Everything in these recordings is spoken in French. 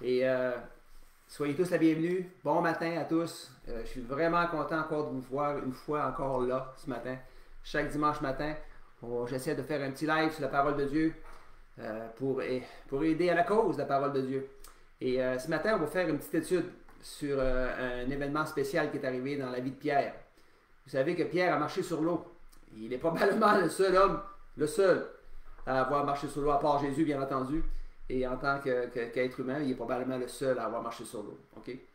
Et soyez tous la bienvenue. Bon matin à tous. Je suis vraiment content encore de vous voir une fois encore là ce matin. Chaque dimanche matin, j'essaie de faire un petit live sur la parole de Dieu pour aider à la cause de la parole de Dieu. Et ce matin, on va faire une petite étude sur un événement spécial qui est arrivé dans la vie de Pierre. Vous savez que Pierre a marché sur l'eau. Il est probablement le seul homme, le seul à avoir marché sur l'eau, à part Jésus, bien entendu. Et en tant qu'être humain, il est probablement le seul à avoir marché sur l'eau. Okay?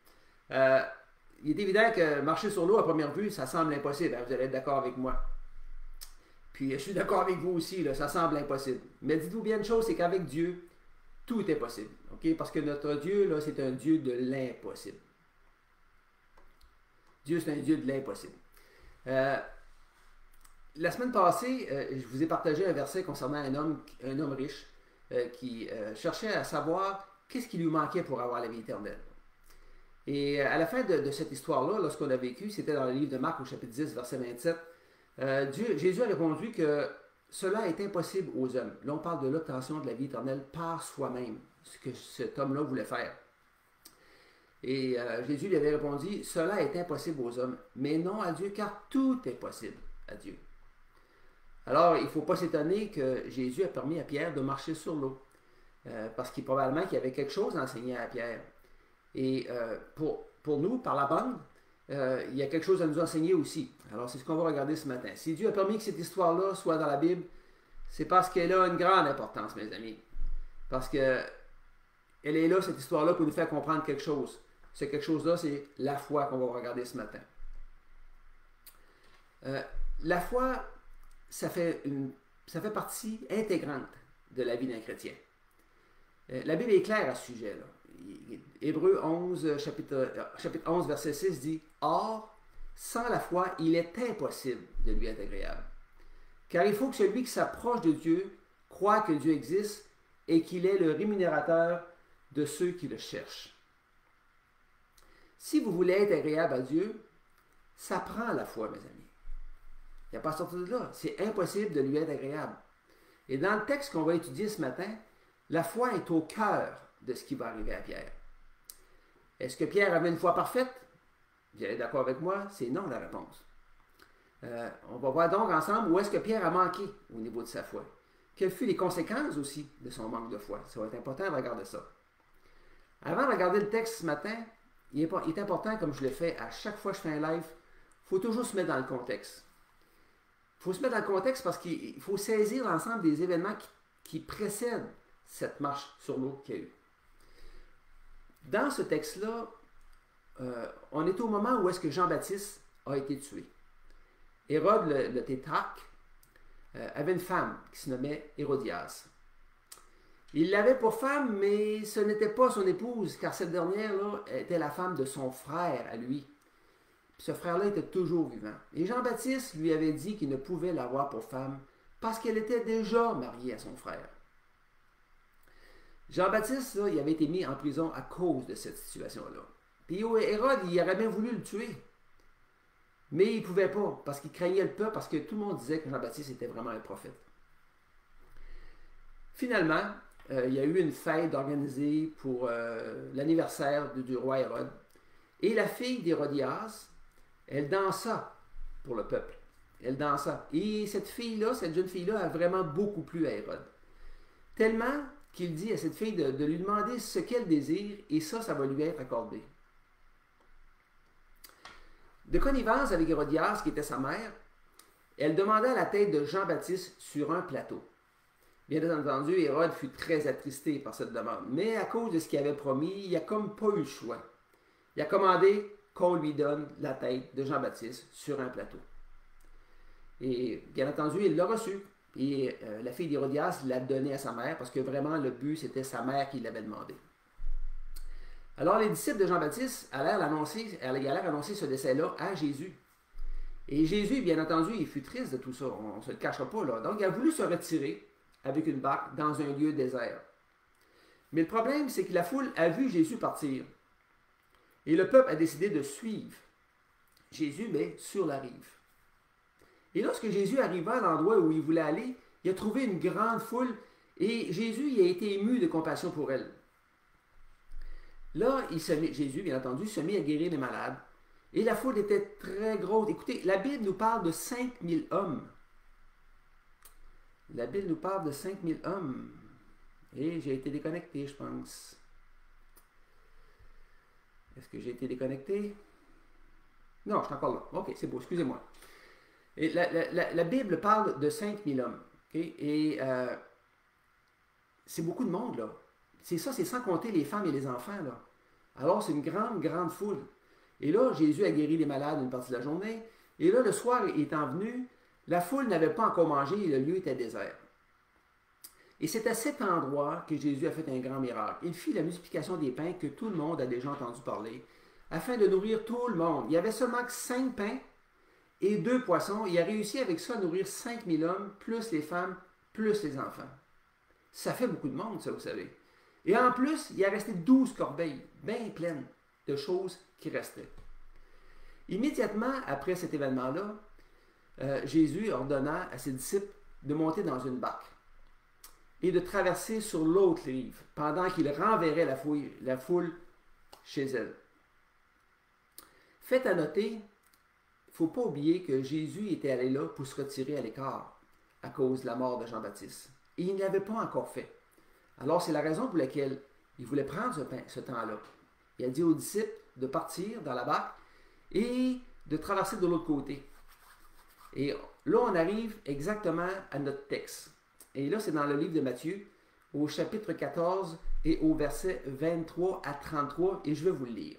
Il est évident que marcher sur l'eau, à première vue, ça semble impossible. Hein? Vous allez être d'accord avec moi. Puis je suis d'accord avec vous aussi, là, ça semble impossible. Mais dites-vous bien une chose, c'est qu'avec Dieu, tout est possible. Okay? Parce que notre Dieu, là, c'est un Dieu de l'impossible. Dieu, c'est un Dieu de l'impossible. La semaine passée, je vous ai partagé un verset concernant un homme riche qui cherchait à savoir qu'est-ce qui lui manquait pour avoir la vie éternelle. Et à la fin de cette histoire-là, lorsqu'on a vécu, c'était dans le livre de Marc au chapitre 10, verset 27, Jésus a répondu que cela est impossible aux hommes. Là, on parle de l'obtention de la vie éternelle par soi-même, ce que cet homme-là voulait faire. Et Jésus lui avait répondu, cela est impossible aux hommes, mais non à Dieu, car tout est possible à Dieu. Alors, il ne faut pas s'étonner que Jésus a permis à Pierre de marcher sur l'eau, parce qu'il probablement qu'il y avait quelque chose à enseigner à Pierre. Et pour nous, par la bande, il y a quelque chose à nous enseigner aussi. Alors, c'est ce qu'on va regarder ce matin. Si Dieu a permis que cette histoire-là soit dans la Bible, c'est parce qu'elle a une grande importance, mes amis. Parce que elle est là, cette histoire-là, pour nous faire comprendre quelque chose. Ce quelque chose-là, c'est la foi qu'on va regarder ce matin. La foi, ça fait partie intégrante de la vie d'un chrétien. La Bible est claire à ce sujet-là. Hébreux 11, chapitre 11, verset 6 dit « Or, sans la foi, il est impossible de lui être agréable. Car il faut que celui qui s'approche de Dieu croit que Dieu existe et qu'il est le rémunérateur de ceux qui le cherchent. » Si vous voulez être agréable à Dieu, ça prend la foi, mes amis. Il n'y a pas à sortir de là. C'est impossible de lui être agréable. Et dans le texte qu'on va étudier ce matin, la foi est au cœur de ce qui va arriver à Pierre. Est-ce que Pierre avait une foi parfaite? Vous êtes d'accord avec moi? C'est non la réponse. On va voir donc ensemble où est-ce que Pierre a manqué au niveau de sa foi. Quelles furent les conséquences aussi de son manque de foi? Ça va être important de regarder ça. Avant de regarder le texte ce matin, il est important, comme je le fais à chaque fois que je fais un live, il faut toujours se mettre dans le contexte. Il faut se mettre dans le contexte parce qu'il faut saisir l'ensemble des événements qui précèdent cette marche sur l'eau qu'il y a eu. Dans ce texte-là, on est au moment où est-ce que Jean-Baptiste a été tué. Hérode le tétrarque avait une femme qui se nommait Hérodias. Il l'avait pour femme, mais ce n'était pas son épouse, car cette dernière-là était la femme de son frère à lui. Ce frère-là était toujours vivant. Et Jean-Baptiste lui avait dit qu'il ne pouvait l'avoir pour femme parce qu'elle était déjà mariée à son frère. Jean-Baptiste, il avait été mis en prison à cause de cette situation-là. Puis Hérode, il aurait bien voulu le tuer. Mais il ne pouvait pas, parce qu'il craignait le peuple, parce que tout le monde disait que Jean-Baptiste était vraiment un prophète. Finalement, il y a eu une fête organisée pour l'anniversaire du roi Hérode. Et la fille d'Hérodias, elle dansa pour le peuple. Elle dansa. Et cette fille-là, cette jeune fille-là, a vraiment beaucoup plu à Hérode. Tellement qu'il dit à cette fille de lui demander ce qu'elle désire, et ça va lui être accordé. De connivence avec Hérodias, qui était sa mère, elle demanda la tête de Jean-Baptiste sur un plateau. Bien entendu, Hérode fut très attristé par cette demande, mais à cause de ce qu'il avait promis, il n'a comme pas eu le choix. Il a commandé qu'on lui donne la tête de Jean-Baptiste sur un plateau. Et bien entendu, il l'a reçu. Et la fille d'Hérodias l'a donné à sa mère parce que vraiment le but, c'était sa mère qui l'avait demandé. Alors les disciples de Jean-Baptiste allèrent annoncer ce décès-là à Jésus. Et Jésus, bien entendu, il fut triste de tout ça, on ne se le cachera pas là. Donc il a voulu se retirer avec une barque dans un lieu désert. Mais le problème, c'est que la foule a vu Jésus partir. Et le peuple a décidé de suivre Jésus, mais sur la rive. Et lorsque Jésus arriva à l'endroit où il voulait aller, il a trouvé une grande foule et Jésus il a été ému de compassion pour elle. Là, Jésus, bien entendu, se mit à guérir les malades. Et la foule était très grosse. Écoutez, la Bible nous parle de 5000 hommes. La Bible nous parle de 5000 hommes. Et j'ai été déconnecté, je pense. Est-ce que j'ai été déconnecté? Non, je suis encore là. Ok, c'est beau, excusez-moi. Et la Bible parle de 5000 hommes. Okay? Et c'est beaucoup de monde, là. C'est ça, c'est sans compter les femmes et les enfants, là. Alors, c'est une grande, grande foule. Et là, Jésus a guéri les malades une partie de la journée. Et là, le soir étant venu, la foule n'avait pas encore mangé et le lieu était désert. Et c'est à cet endroit que Jésus a fait un grand miracle. Il fit la multiplication des pains que tout le monde a déjà entendu parler, afin de nourrir tout le monde. Il y avait seulement 5 pains et 2 poissons. Il a réussi avec ça à nourrir 5000 hommes, plus les femmes, plus les enfants. Ça fait beaucoup de monde, ça, vous savez. Et en plus, il a resté 12 corbeilles, bien pleines de choses qui restaient. Immédiatement après cet événement-là, Jésus ordonna à ses disciples de monter dans une barque et de traverser sur l'autre rive, pendant qu'il renverrait la foule chez elle. Fait à noter, il ne faut pas oublier que Jésus était allé là pour se retirer à l'écart à cause de la mort de Jean-Baptiste. Et il ne l'avait pas encore fait. Alors c'est la raison pour laquelle il voulait prendre ce temps-là. Il a dit aux disciples de partir dans la barque et de traverser de l'autre côté. Et là, on arrive exactement à notre texte. Et là, c'est dans le livre de Matthieu, au chapitre 14 et au verset 23 à 33, et je vais vous le lire.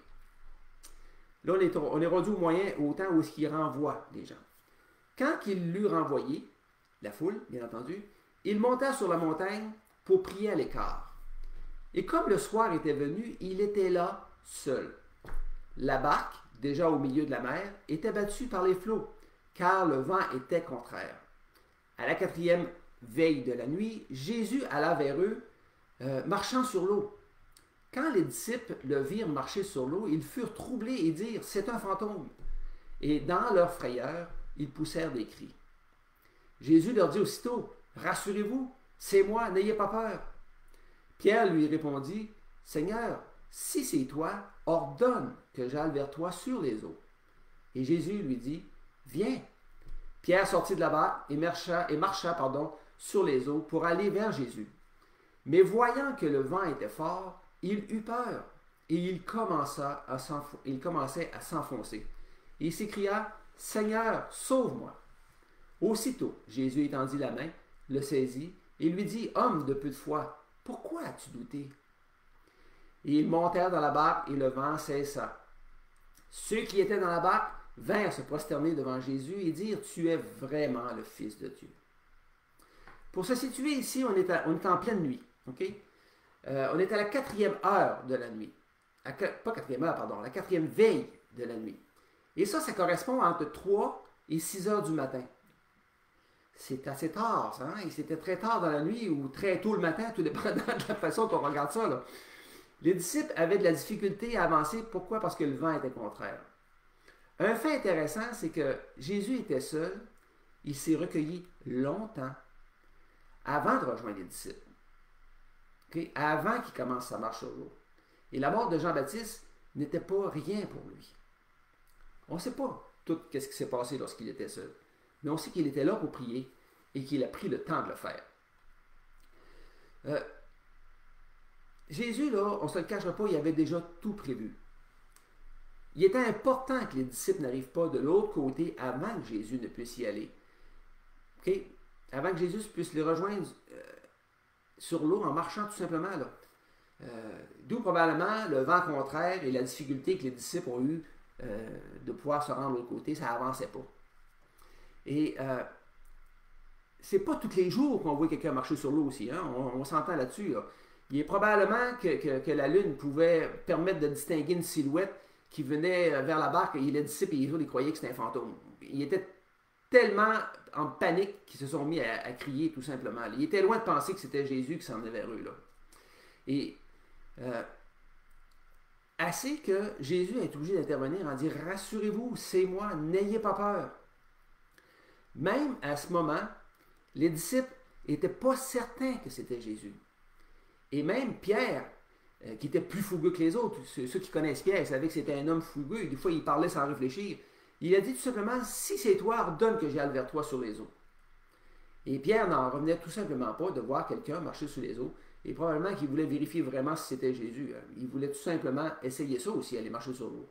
Là, on est rendu au temps où il renvoie les gens. Quand il l'eut renvoyé, la foule, bien entendu, il monta sur la montagne pour prier à l'écart. Et comme le soir était venu, il était là, seul. La barque, déjà au milieu de la mer, était battue par les flots, car le vent était contraire. À la 4e veille de la nuit, Jésus alla vers eux, marchant sur l'eau. Quand les disciples le virent marcher sur l'eau, ils furent troublés et dirent « C'est un fantôme !» Et dans leur frayeur, ils poussèrent des cris. Jésus leur dit aussitôt « Rassurez-vous, c'est moi, n'ayez pas peur. » Pierre lui répondit « Seigneur, si c'est toi, ordonne que j'aille vers toi sur les eaux. » Et Jésus lui dit « Viens. » Pierre sortit de la barque et marcha sur les eaux pour aller vers Jésus. Mais voyant que le vent était fort, il eut peur et il commençait à s'enfoncer. Et il s'écria « Seigneur, sauve-moi. » Aussitôt, Jésus étendit la main, le saisit et lui dit « Homme de peu de foi, pourquoi as-tu douté? » Et ils montèrent dans la barque et le vent cessa. Ceux qui étaient dans la barque vinrent se prosterner devant Jésus et dirent « Tu es vraiment le Fils de Dieu. » Pour se situer ici, on est en pleine nuit. Okay? On est à la 4e heure de la nuit. Pas 4e heure, pardon, la 4e veille de la nuit. Et ça correspond entre 3 et 6 heures du matin. C'est assez tard, ça, hein? Et c'était très tard dans la nuit ou très tôt le matin, tout dépendant de la façon qu'on regarde ça, là. Les disciples avaient de la difficulté à avancer. Pourquoi? Parce que le vent était contraire. Un fait intéressant, c'est que Jésus était seul. Il s'est recueilli longtemps avant de rejoindre les disciples. Okay? Avant qu'il commence sa marche sur l'eau. Et la mort de Jean-Baptiste n'était pas rien pour lui. On ne sait pas tout ce qui s'est passé lorsqu'il était seul. Mais on sait qu'il était là pour prier et qu'il a pris le temps de le faire. Jésus, là, on ne se le cachera pas, il avait déjà tout prévu. Il était important que les disciples n'arrivent pas de l'autre côté avant que Jésus ne puisse y aller. Okay? Avant que Jésus puisse les rejoindre sur l'eau en marchant tout simplement. D'où probablement le vent contraire et la difficulté que les disciples ont eu de pouvoir se rendre de l'autre côté, ça n'avançait pas. Et c'est pas tous les jours qu'on voit quelqu'un marcher sur l'eau aussi, hein? On s'entend là-dessus. Là. Il est probablement que la lune pouvait permettre de distinguer une silhouette qui venait vers la barque et les disciples et les autres ils croyaient que c'était un fantôme. Ils étaient tellement en panique qu'ils se sont mis à crier tout simplement. Ils étaient loin de penser que c'était Jésus qui s'en venait vers eux. Là. Et assez que Jésus est obligé d'intervenir en dire « Rassurez-vous, c'est moi, n'ayez pas peur. » Même à ce moment, les disciples n'étaient pas certains que c'était Jésus. Et même Pierre, qui était plus fougueux que les autres. Ceux qui connaissent Pierre savaient que c'était un homme fougueux. Des fois, il parlait sans réfléchir. Il a dit tout simplement, si c'est toi, ordonne que j'aille vers toi sur les eaux. Et Pierre n'en revenait tout simplement pas de voir quelqu'un marcher sur les eaux. Et probablement qu'il voulait vérifier vraiment si c'était Jésus. Il voulait tout simplement essayer ça aussi, aller marcher sur l'eau.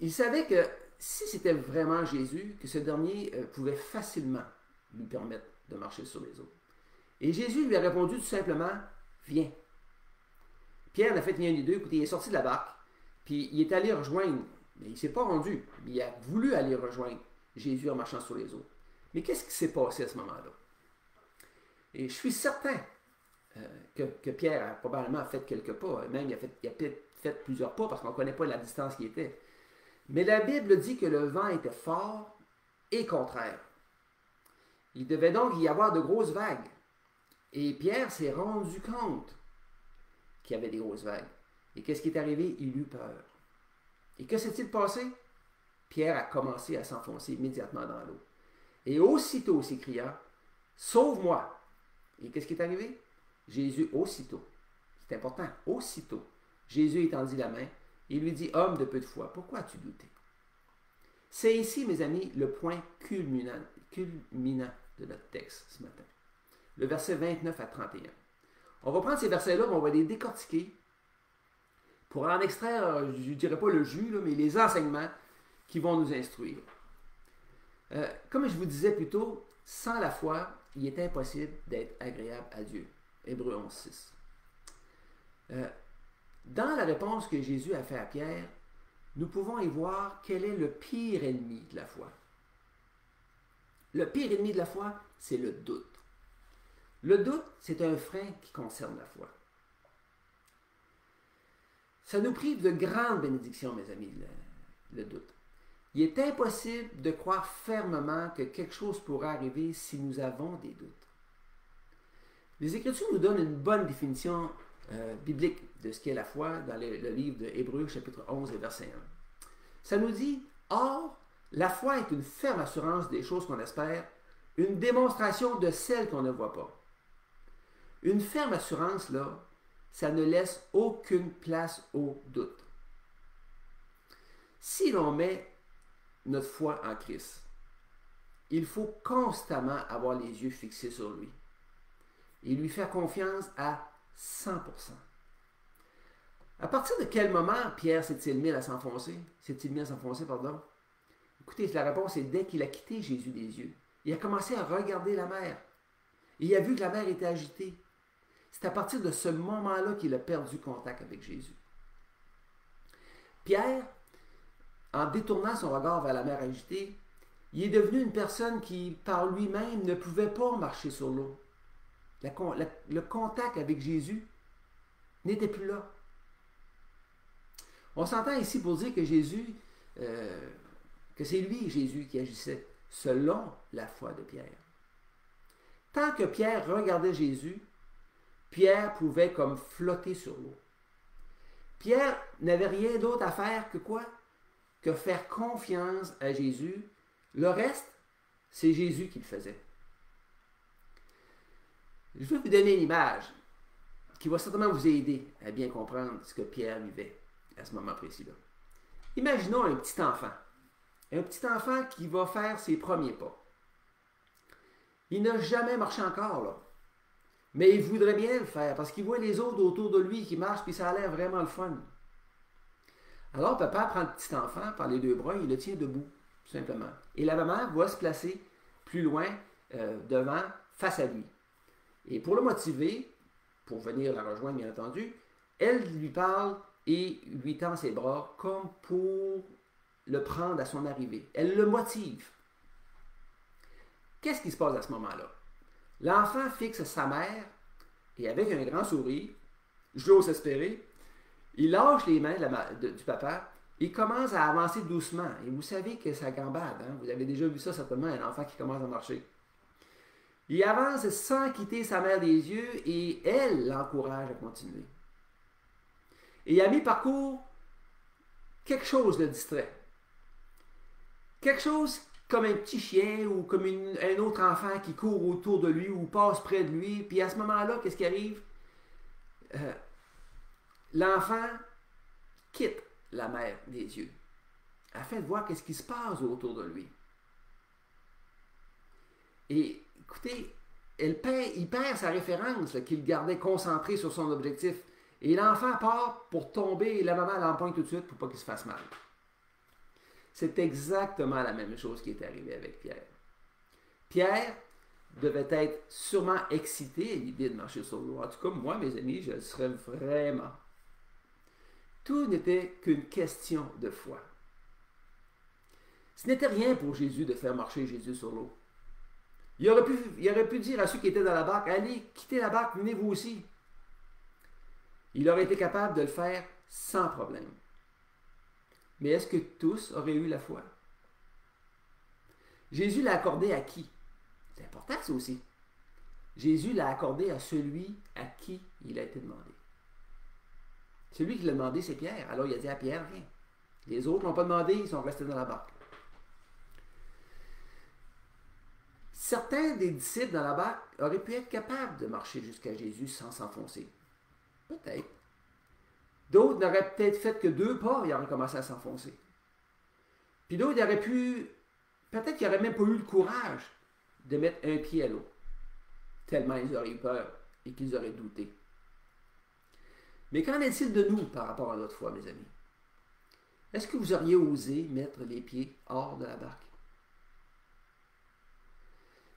Il savait que si c'était vraiment Jésus, que ce dernier pouvait facilement lui permettre de marcher sur les eaux. Et Jésus lui a répondu tout simplement, viens. Pierre n'a fait rien des deux. Écoutez, il est sorti de la barque, puis il est allé rejoindre, mais il ne s'est pas rendu, mais il a voulu aller rejoindre Jésus en marchant sur les eaux. Mais qu'est-ce qui s'est passé à ce moment-là? Et je suis certain que Pierre a probablement fait quelques pas, même il a peut-être fait plusieurs pas parce qu'on ne connaît pas la distance qui était. Mais la Bible dit que le vent était fort et contraire. Il devait donc y avoir de grosses vagues. Et Pierre s'est rendu compte qu'il y avait des grosses vagues. Et qu'est-ce qui est arrivé? Il eut peur. Et que s'est-il passé? Pierre a commencé à s'enfoncer immédiatement dans l'eau. Et aussitôt s'écria, sauve-moi! Et qu'est-ce qui est arrivé? Jésus, aussitôt, c'est important, aussitôt, Jésus étendit la main et lui dit, homme de peu de foi, pourquoi as-tu douté? C'est ici, mes amis, le point culminant de notre texte ce matin. Le verset 29 à 31. On va prendre ces versets-là, on va les décortiquer pour en extraire, je ne dirais pas le jus, mais les enseignements qui vont nous instruire. Comme je vous disais plus tôt, sans la foi, il est impossible d'être agréable à Dieu. Hébreux 11.6. Dans la réponse que Jésus a faite à Pierre, nous pouvons y voir quel est le pire ennemi de la foi. Le pire ennemi de la foi, c'est le doute. Le doute, c'est un frein qui concerne la foi. Ça nous prive de grandes bénédictions, mes amis, le doute. Il est impossible de croire fermement que quelque chose pourra arriver si nous avons des doutes. Les Écritures nous donnent une bonne définition biblique de ce qu'est la foi dans le livre de Hébreux, chapitre 11 et verset 1. Ça nous dit, « Or, la foi est une ferme assurance des choses qu'on espère, une démonstration de celles qu'on ne voit pas. » Une ferme assurance, là, ça ne laisse aucune place au doute. Si l'on met notre foi en Christ, il faut constamment avoir les yeux fixés sur lui et lui faire confiance à 100%. À partir de quel moment Pierre s'est-il mis à s'enfoncer? Écoutez, la réponse est dès qu'il a quitté Jésus des yeux. Il a commencé à regarder la mer. Il a vu que la mer était agitée. C'est à partir de ce moment-là qu'il a perdu contact avec Jésus. Pierre, en détournant son regard vers la mer agitée, il est devenu une personne qui, par lui-même, ne pouvait pas marcher sur l'eau. Le contact avec Jésus n'était plus là. On s'entend ici pour dire que Jésus, que c'est lui, Jésus, qui agissait selon la foi de Pierre. Tant que Pierre regardait Jésus, Pierre pouvait comme flotter sur l'eau. Pierre n'avait rien d'autre à faire que quoi? Que faire confiance à Jésus. Le reste, c'est Jésus qui le faisait. Je vais vous donner une image qui va certainement vous aider à bien comprendre ce que Pierre vivait à ce moment précis-là. Imaginons un petit enfant. Un petit enfant qui va faire ses premiers pas. Il n'a jamais marché encore, là. Mais il voudrait bien le faire parce qu'il voit les autres autour de lui qui marchent puis ça a l'air vraiment le fun. Alors, papa prend le petit enfant par les deux bras et il le tient debout, tout simplement. Et la maman va se placer plus loin, devant, face à lui. Et pour le motiver, pour venir la rejoindre, bien entendu, elle lui parle et lui tend ses bras comme pour le prendre à son arrivée. Elle le motive. Qu'est-ce qui se passe à ce moment-là? L'enfant fixe sa mère et avec un grand sourire, j'ose espérer, il lâche les mains du papa et commence à avancer doucement. Et vous savez que ça gambade, hein? Vous avez déjà vu ça certainement, un enfant qui commence à marcher. Il avance sans quitter sa mère des yeux et elle l'encourage à continuer. Et à mi-parcours, quelque chose le distrait. Quelque chose comme un petit chien ou comme un autre enfant qui court autour de lui ou passe près de lui. Puis à ce moment-là, qu'est-ce qui arrive? euh, l'enfant quitte la mère des yeux afin de voir qu'est-ce qui se passe autour de lui. Et écoutez, il perd sa référence qu'il gardait concentrée sur son objectif. Et l'enfant part pour tomber et la maman l'empoigne tout de suite pour pas qu'il se fasse mal. C'est exactement la même chose qui est arrivée avec Pierre. Pierre devait être sûrement excité à l'idée de marcher sur l'eau. En tout cas, moi, mes amis, je le serais vraiment. Tout n'était qu'une question de foi. Ce n'était rien pour Jésus de faire marcher Jésus sur l'eau. Il aurait pu dire à ceux qui étaient dans la barque, allez, quittez la barque, venez vous aussi. Il aurait été capable de le faire sans problème. Mais est-ce que tous auraient eu la foi? Jésus l'a accordé à qui? C'est important ça aussi. Jésus l'a accordé à celui à qui il a été demandé. Celui qui l'a demandé, c'est Pierre. Alors il a dit à Pierre, viens. Les autres ne l'ont pas demandé, ils sont restés dans la barque. Certains des disciples dans la barque auraient pu être capables de marcher jusqu'à Jésus sans s'enfoncer. Peut-être. D'autres n'auraient peut-être fait que 2 pas et ils auraient commencé à s'enfoncer. Puis d'autres, ils auraient pu... Peut-être qu'ils n'auraient même pas eu le courage de mettre un pied à l'eau. Tellement ils auraient eu peur et qu'ils auraient douté. Mais qu'en est-il de nous par rapport à notre foi, mes amis? Est-ce que vous auriez osé mettre les pieds hors de la barque?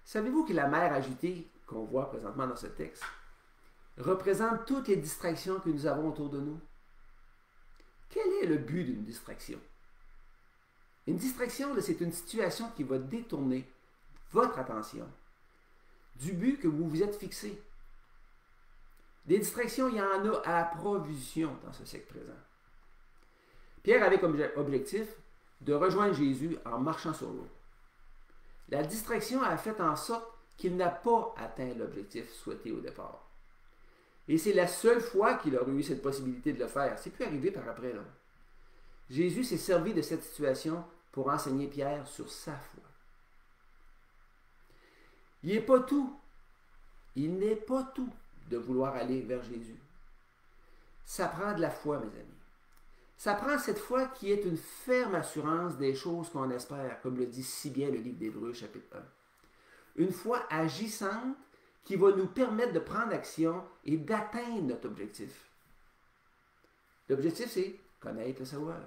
Savez-vous que la mer agitée qu'on voit présentement dans ce texte représente toutes les distractions que nous avons autour de nous? Quel est le but d'une distraction? Une distraction, c'est une situation qui va détourner votre attention du but que vous vous êtes fixé. Des distractions, il y en a à profusion dans ce siècle présent. Pierre avait comme objectif de rejoindre Jésus en marchant sur l'eau. La distraction a fait en sorte qu'il n'a pas atteint l'objectif souhaité au départ. Et c'est la seule fois qu'il aurait eu cette possibilité de le faire. C'est plus arrivé par après, là. Jésus s'est servi de cette situation pour enseigner Pierre sur sa foi. Il n'est pas tout. Il n'est pas tout de vouloir aller vers Jésus. Ça prend de la foi, mes amis. Ça prend cette foi qui est une ferme assurance des choses qu'on espère, comme le dit si bien le livre d'Hébreux, chapitre 1. Une foi agissante qui va nous permettre de prendre action et d'atteindre notre objectif. L'objectif, c'est connaître le savoir.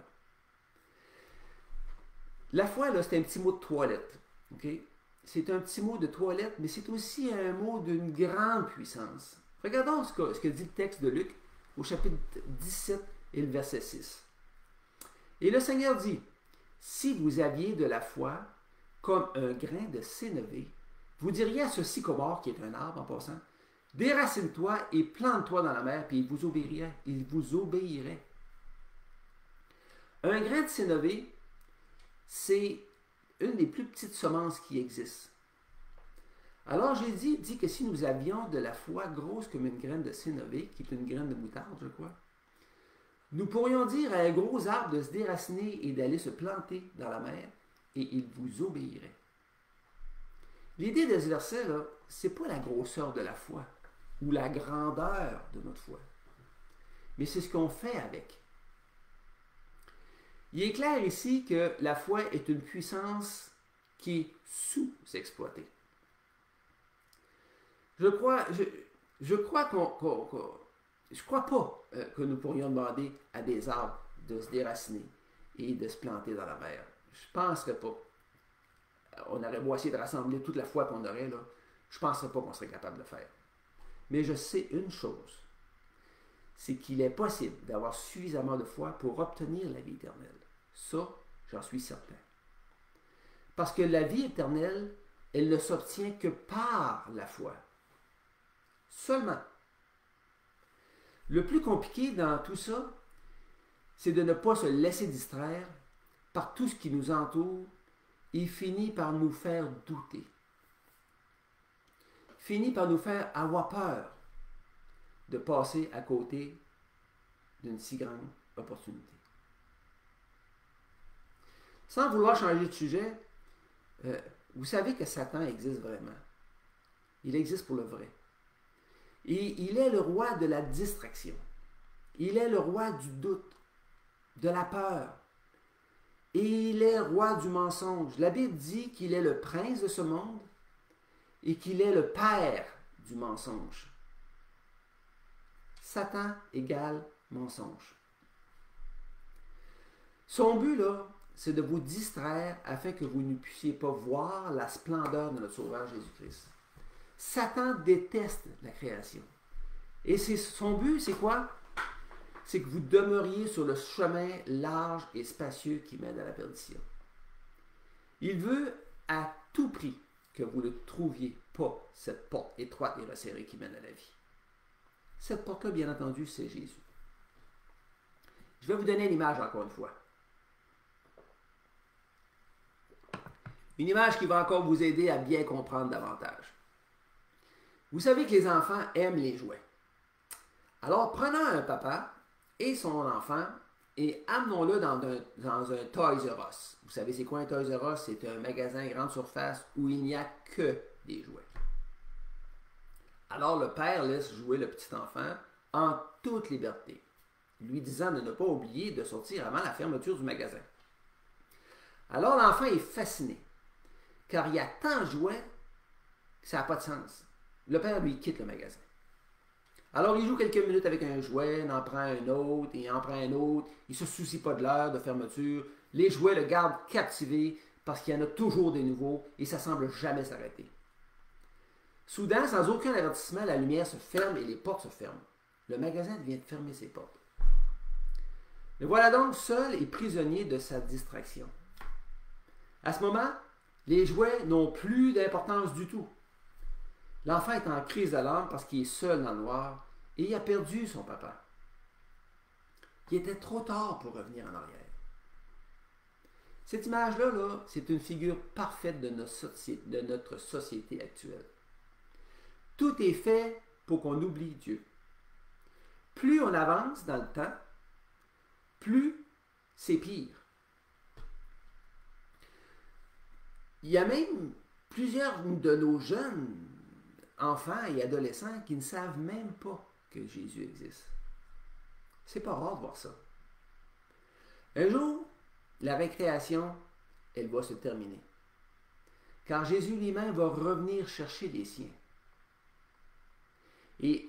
La foi, là, c'est un petit mot de toilette. Okay? C'est un petit mot de toilette, mais c'est aussi un mot d'une grande puissance. Regardons ce que dit le texte de Luc au chapitre 17 et le verset 6. Et le Seigneur dit, si vous aviez de la foi comme un grain de sénévé, vous diriez à ce sycomore, qui est un arbre en passant, déracine-toi et plante-toi dans la mer, puis il vous obéirait. Il vous obéirait. Un grain de sénévé, c'est une des plus petites semences qui existent. Alors Jésus dit que si nous avions de la foi grosse comme une graine de sénévé, qui est une graine de moutarde, je crois, nous pourrions dire à un gros arbre de se déraciner et d'aller se planter dans la mer, et il vous obéirait. L'idée de ce verset, là, c'est pas la grosseur de la foi ou la grandeur de notre foi, mais c'est ce qu'on fait avec. Il est clair ici que la foi est une puissance qui est sous-exploitée. Je crois pas que nous pourrions demander à des arbres de se déraciner et de se planter dans la mer. Je ne penserais pas. On aurait beau essayer de rassembler toute la foi qu'on aurait, là, je ne penserais pas qu'on serait capable de le faire. Mais je sais une chose, c'est qu'il est possible d'avoir suffisamment de foi pour obtenir la vie éternelle. Ça, j'en suis certain. Parce que la vie éternelle, elle ne s'obtient que par la foi. Seulement. Le plus compliqué dans tout ça, c'est de ne pas se laisser distraire par tout ce qui nous entoure et finit par nous faire douter. Finit par nous faire avoir peur de passer à côté d'une si grande opportunité. Sans vouloir changer de sujet, vous savez que Satan existe vraiment. Il existe pour le vrai. Et il est le roi de la distraction. Il est le roi du doute, de la peur. Et il est roi du mensonge. La Bible dit qu'il est le prince de ce monde et qu'il est le père du mensonge. Satan égale mensonge. Son but, là, c'est de vous distraire afin que vous ne puissiez pas voir la splendeur de notre Sauveur Jésus-Christ. Satan déteste la création. Et son but, c'est quoi? C'est que vous demeuriez sur le chemin large et spacieux qui mène à la perdition. Il veut à tout prix que vous ne trouviez pas cette porte étroite et resserrée qui mène à la vie. Cette porte-là, bien entendu, c'est Jésus. Je vais vous donner une image encore une fois. Une image qui va encore vous aider à bien comprendre davantage. Vous savez que les enfants aiment les jouets. Alors, prenons un papa et son enfant et amenons-le dans un Toys R Us. Vous savez c'est quoi un Toys R Us? C'est un magasin grande surface où il n'y a que des jouets. Alors, le père laisse jouer le petit enfant en toute liberté, lui disant de ne pas oublier de sortir avant la fermeture du magasin. Alors, l'enfant est fasciné, car il y a tant de jouets que ça n'a pas de sens. Le père, lui, quitte le magasin. Alors, il joue quelques minutes avec un jouet, il en prend un autre, il en prend un autre. Il ne se soucie pas de l'heure de fermeture. Les jouets le gardent captivé parce qu'il y en a toujours des nouveaux et ça ne semble jamais s'arrêter. Soudain, sans aucun avertissement, la lumière se ferme et les portes se ferment. Le magasin vient de fermer ses portes. Le voilà donc seul et prisonnier de sa distraction. À ce moment, les jouets n'ont plus d'importance du tout. L'enfant est en crise d'alarme parce qu'il est seul dans le noir et il a perdu son papa. Il était trop tard pour revenir en arrière. Cette image-là, c'est une figure parfaite de notre société actuelle. Tout est fait pour qu'on oublie Dieu. Plus on avance dans le temps, plus c'est pire. Il y a même plusieurs de nos jeunes enfants et adolescents qui ne savent même pas que Jésus existe. C'est pas rare de voir ça. Un jour, la récréation, elle va se terminer. Car Jésus lui-même va revenir chercher les siens. Et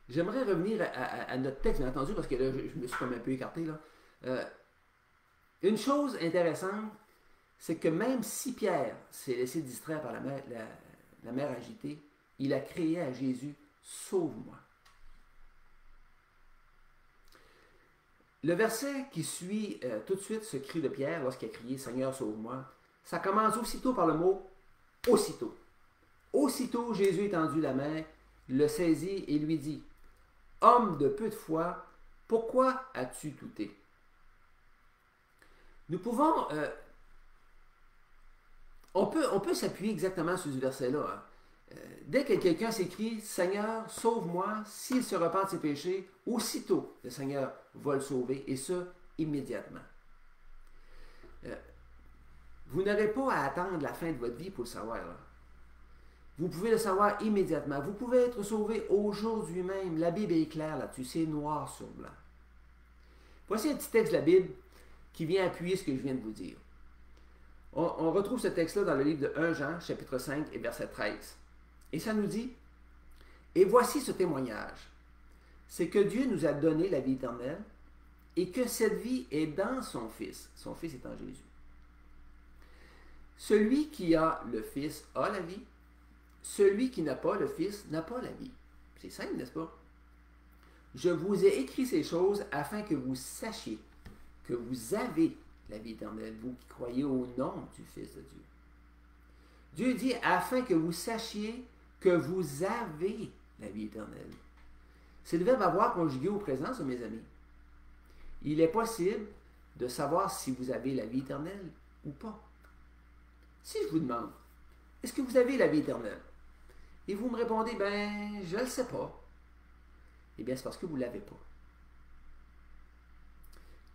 j'aimerais revenir à notre texte, bien entendu, parce que là, je me suis comme un peu écarté. Là. Une chose intéressante, c'est que même si Pierre s'est laissé distraire par la mer agitée, il a crié à Jésus, « Sauve-moi ». Le verset qui suit tout de suite ce cri de Pierre, lorsqu'il a crié « Seigneur, sauve-moi », ça commence aussitôt par le mot « aussitôt ». Aussitôt, Jésus étendit la main, le saisit et lui dit, « Homme de peu de foi, pourquoi as-tu douté ?» Nous pouvons... on peut s'appuyer exactement sur ce verset-là. Hein. Dès que quelqu'un s'écrie « Seigneur, sauve-moi », s'il se repent de ses péchés, aussitôt le Seigneur va le sauver, et ce, immédiatement. Vous n'avez pas à attendre la fin de votre vie pour le savoir. Là. Vous pouvez le savoir immédiatement. Vous pouvez être sauvé aujourd'hui même. La Bible est claire là-dessus, c'est noir sur blanc. Voici un petit texte de la Bible qui vient appuyer ce que je viens de vous dire. On retrouve ce texte-là dans le livre de 1 Jean, chapitre 5 et verset 13. Et ça nous dit, « Et voici ce témoignage, c'est que Dieu nous a donné la vie éternelle et que cette vie est dans son Fils, son Fils étant Jésus. Celui qui a le Fils a la vie, celui qui n'a pas le Fils n'a pas la vie. » C'est simple, n'est-ce pas? « Je vous ai écrit ces choses afin que vous sachiez que vous avez la vie éternelle, vous qui croyez au nom du Fils de Dieu. » Dieu dit, afin que vous sachiez que vous avez la vie éternelle. C'est le verbe avoir conjugué au présent, ça, mes amis. Il est possible de savoir si vous avez la vie éternelle ou pas. Si je vous demande, est-ce que vous avez la vie éternelle? Et vous me répondez, ben, je ne le sais pas. Eh bien, c'est parce que vous ne l'avez pas.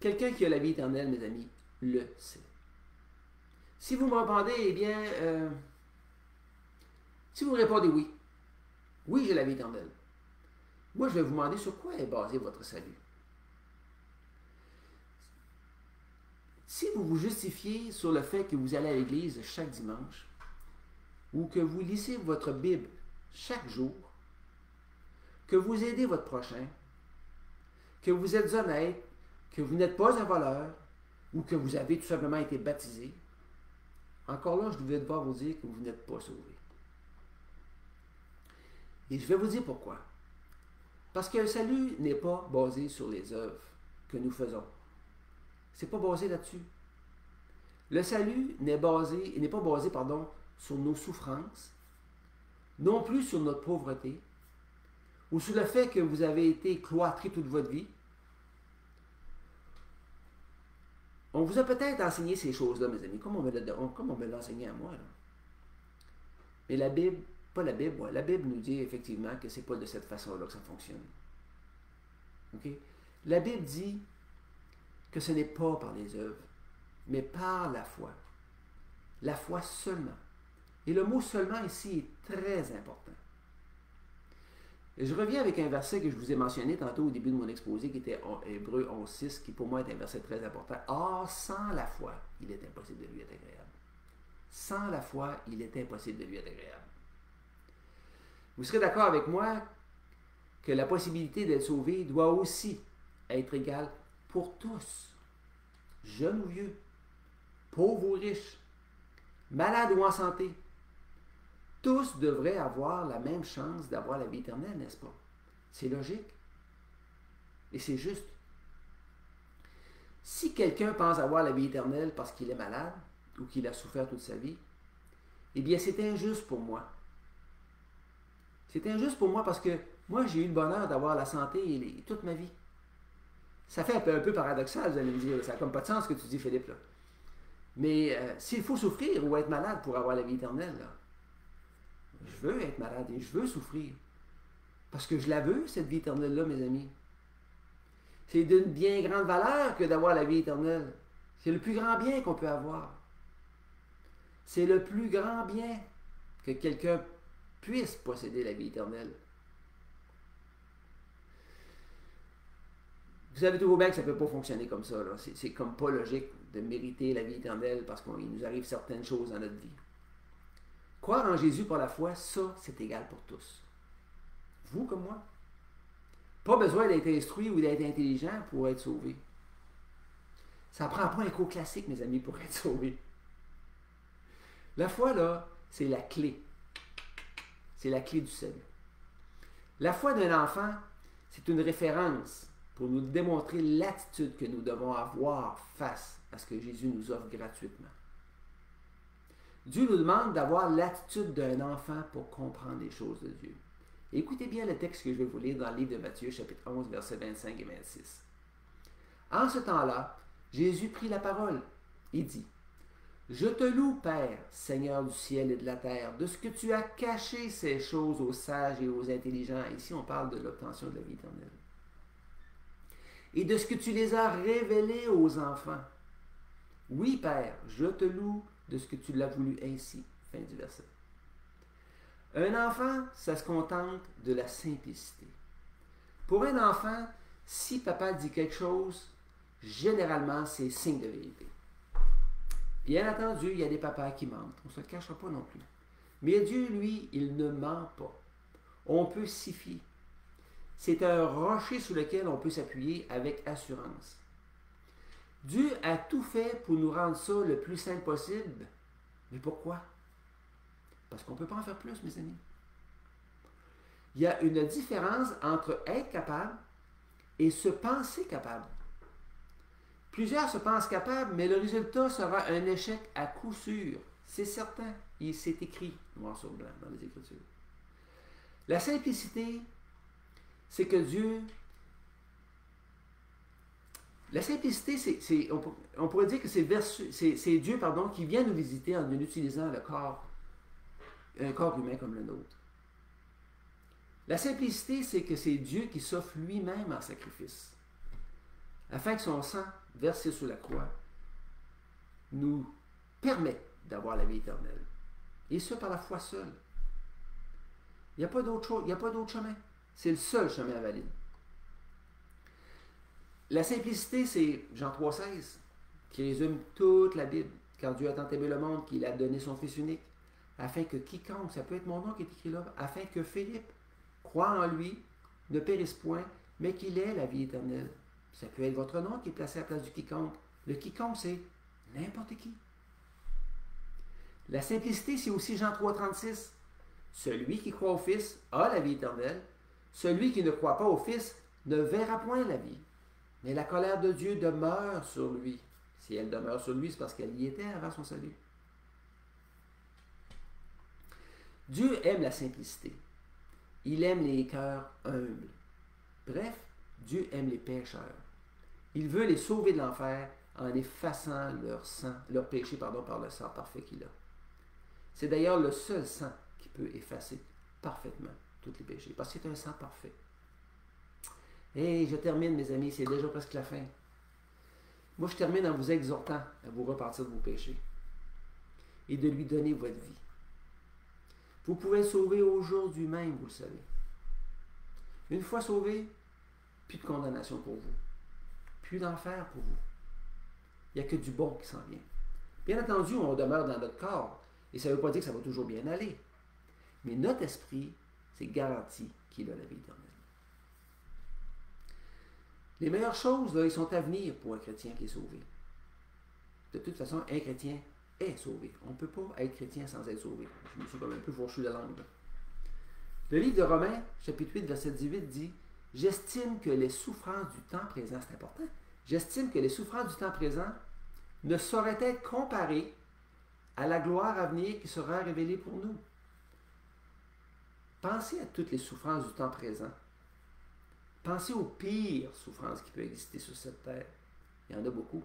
Quelqu'un qui a la vie éternelle, mes amis, le sait. Si vous me répondez, eh bien, si vous répondez oui, Oui, j'ai la vie éternelle. Moi, je vais vous demander sur quoi est basé votre salut. Si vous vous justifiez sur le fait que vous allez à l'église chaque dimanche, ou que vous lisez votre Bible chaque jour, que vous aidez votre prochain, que vous êtes honnête, que vous n'êtes pas un voleur, ou que vous avez tout simplement été baptisé, encore là, je vais devoir vous dire que vous n'êtes pas sauvé. Et je vais vous dire pourquoi. Parce que le salut n'est pas basé sur les œuvres que nous faisons. C'est pas basé là-dessus. Le salut n'est pas basé sur nos souffrances, non plus sur notre pauvreté, ou sur le fait que vous avez été cloîtré toute votre vie. On vous a peut-être enseigné ces choses-là, mes amis, comme on me l'a enseigné à moi. Là. Mais la Bible, pas la Bible, la Bible nous dit effectivement que c'est pas de cette façon-là que ça fonctionne. Okay? La Bible dit que ce n'est pas par les œuvres, mais par la foi. La foi seulement. Et le mot seulement ici est très important. Et je reviens avec un verset que je vous ai mentionné tantôt au début de mon exposé, qui était Hébreux 11.6, qui pour moi est un verset très important. Or, sans la foi, il est impossible de lui être agréable. Sans la foi, il est impossible de lui être agréable. Vous serez d'accord avec moi que la possibilité d'être sauvé doit aussi être égale pour tous, jeunes ou vieux, pauvres ou riches, malades ou en santé. Tous devraient avoir la même chance d'avoir la vie éternelle, n'est-ce pas? C'est logique. Et c'est juste. Si quelqu'un pense avoir la vie éternelle parce qu'il est malade ou qu'il a souffert toute sa vie, eh bien c'est injuste pour moi. C'est injuste pour moi parce que moi j'ai eu le bonheur d'avoir la santé toute ma vie. Ça fait un peu paradoxal, vous allez me dire. Ça n'a comme pas de sens ce que tu dis, Philippe. Là. Mais s'il faut souffrir ou être malade pour avoir la vie éternelle, là, je veux être malade et je veux souffrir. Parce que je la veux, cette vie éternelle-là, mes amis. C'est d'une bien grande valeur que d'avoir la vie éternelle. C'est le plus grand bien qu'on peut avoir. C'est le plus grand bien que quelqu'un puisse posséder la vie éternelle. Vous savez toujours bien que ça ne peut pas fonctionner comme ça. C'est comme pas logique de mériter la vie éternelle parce qu'il nous arrive certaines choses dans notre vie. Croire en Jésus par la foi, ça, c'est égal pour tous. Vous comme moi. Pas besoin d'être instruit ou d'être intelligent pour être sauvé. Ça ne prend pas un cours classique, mes amis, pour être sauvé. La foi, là, c'est la clé. C'est la clé du salut. La foi d'un enfant, c'est une référence pour nous démontrer l'attitude que nous devons avoir face à ce que Jésus nous offre gratuitement. Dieu nous demande d'avoir l'attitude d'un enfant pour comprendre les choses de Dieu. Écoutez bien le texte que je vais vous lire dans le livre de Matthieu, chapitre 11, versets 25 et 26. En ce temps-là, Jésus prit la parole et dit, « Je te loue, Père, Seigneur du ciel et de la terre, de ce que tu as caché ces choses aux sages et aux intelligents. » Ici, on parle de l'obtention de la vie éternelle. « Et de ce que tu les as révélées aux enfants. Oui, Père, je te loue de ce que tu l'as voulu ainsi. » Fin du verset. Un enfant, ça se contente de la simplicité. Pour un enfant, si papa dit quelque chose, généralement, c'est signe de vérité. Bien entendu, il y a des papas qui mentent. On ne se le cachera pas non plus. Mais Dieu, lui, il ne ment pas. On peut s'y fier. C'est un rocher sur lequel on peut s'appuyer avec assurance. Dieu a tout fait pour nous rendre ça le plus simple possible. Mais pourquoi? Parce qu'on ne peut pas en faire plus, mes amis. Il y a une différence entre être capable et se penser capable. Plusieurs se pensent capables, mais le résultat sera un échec à coup sûr. C'est certain. Il s'est écrit noir sur blanc dans les Écritures. La simplicité, c'est que Dieu... La simplicité, on pourrait dire que c'est Dieu qui vient nous visiter en utilisant un corps humain comme le nôtre. La simplicité, c'est que c'est Dieu qui s'offre lui-même en sacrifice, afin que son sang, versé sur la croix, nous permette d'avoir la vie éternelle. Et ce, par la foi seule. Il n'y a pas d'autre chose, il n'y a pas d'autre chemin. C'est le seul chemin valide. La simplicité, c'est Jean 3,16, qui résume toute la Bible. Car Dieu a tant aimé le monde qu'il a donné son Fils unique, afin que quiconque, ça peut être mon nom qui est écrit là, afin que Philippe croit en lui, ne périsse point, mais qu'il ait la vie éternelle. Ça peut être votre nom qui est placé à la place du quiconque. Le quiconque, c'est n'importe qui. La simplicité, c'est aussi Jean 3,36. Celui qui croit au Fils a la vie éternelle. Celui qui ne croit pas au Fils ne verra point la vie. Mais la colère de Dieu demeure sur lui. Si elle demeure sur lui, c'est parce qu'elle y était avant son salut. Dieu aime la simplicité. Il aime les cœurs humbles. Bref, Dieu aime les pécheurs. Il veut les sauver de l'enfer en effaçant leur péché par le sang parfait qu'il a. C'est d'ailleurs le seul sang qui peut effacer parfaitement tous les péchés, parce que c'est un sang parfait. Et je termine, mes amis, c'est déjà presque la fin. Moi, je termine en vous exhortant à vous repartir de vos péchés et de lui donner votre vie. Vous pouvez être sauvé aujourd'hui même, vous le savez. Une fois sauvé, plus de condamnation pour vous. Plus d'enfer pour vous. Il n'y a que du bon qui s'en vient. Bien entendu, on demeure dans notre corps. Et ça ne veut pas dire que ça va toujours bien aller. Mais notre esprit, c'est garanti qu'il a la vie éternelle. Les meilleures choses, là, ils sont à venir pour un chrétien qui est sauvé. De toute façon, un chrétien est sauvé. On ne peut pas être chrétien sans être sauvé. Je me suis comme un peu fourchu la langue. Là. Le livre de Romains, chapitre 8, verset 18, dit « J'estime que les souffrances du temps présent, c'est important, j'estime que les souffrances du temps présent ne sauraient être comparées à la gloire à venir qui sera révélée pour nous. » Pensez à toutes les souffrances du temps présent. Pensez aux pires souffrances qui peuvent exister sur cette terre. Il y en a beaucoup.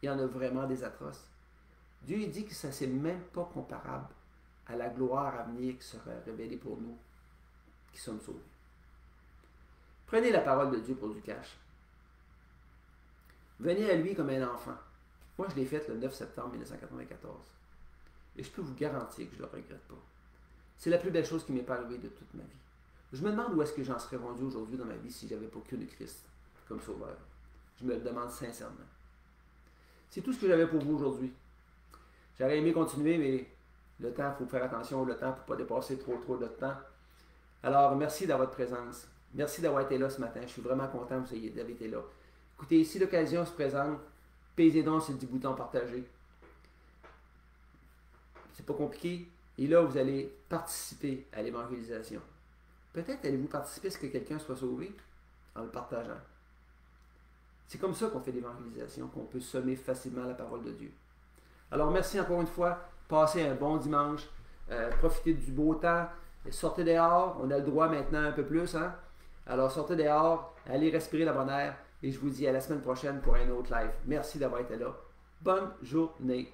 Il y en a vraiment des atroces. Dieu dit que ça n'est même pas comparable à la gloire à venir qui sera révélée pour nous, qui sommes sauvés. Prenez la parole de Dieu pour du cash. Venez à lui comme un enfant. Moi, je l'ai faite le 9 septembre 1994. Et je peux vous garantir que je ne le regrette pas. C'est la plus belle chose qui m'est arrivée de toute ma vie. Je me demande où est-ce que j'en serais rendu aujourd'hui dans ma vie si je n'avais pas que de Christ comme sauveur. Je me le demande sincèrement. C'est tout ce que j'avais pour vous aujourd'hui. J'aurais aimé continuer, mais le temps, il faut faire attention au temps pour ne pas dépasser trop de temps. Alors, merci de votre présence. Merci d'avoir été là ce matin. Je suis vraiment content que vous ayez été là. Écoutez, si l'occasion se présente, pesez donc sur le petit bouton partager. C'est pas compliqué. Et là, vous allez participer à l'évangélisation. Peut-être allez-vous participer à ce que quelqu'un soit sauvé en le partageant. C'est comme ça qu'on fait l'évangélisation, qu'on peut semer facilement la parole de Dieu. Alors, merci encore une fois. Passez un bon dimanche. Profitez du beau temps. Sortez dehors. On a le droit maintenant un peu plus. Hein? Alors, sortez dehors. Allez respirer la bonne air. Et je vous dis à la semaine prochaine pour un autre live. Merci d'avoir été là. Bonne journée.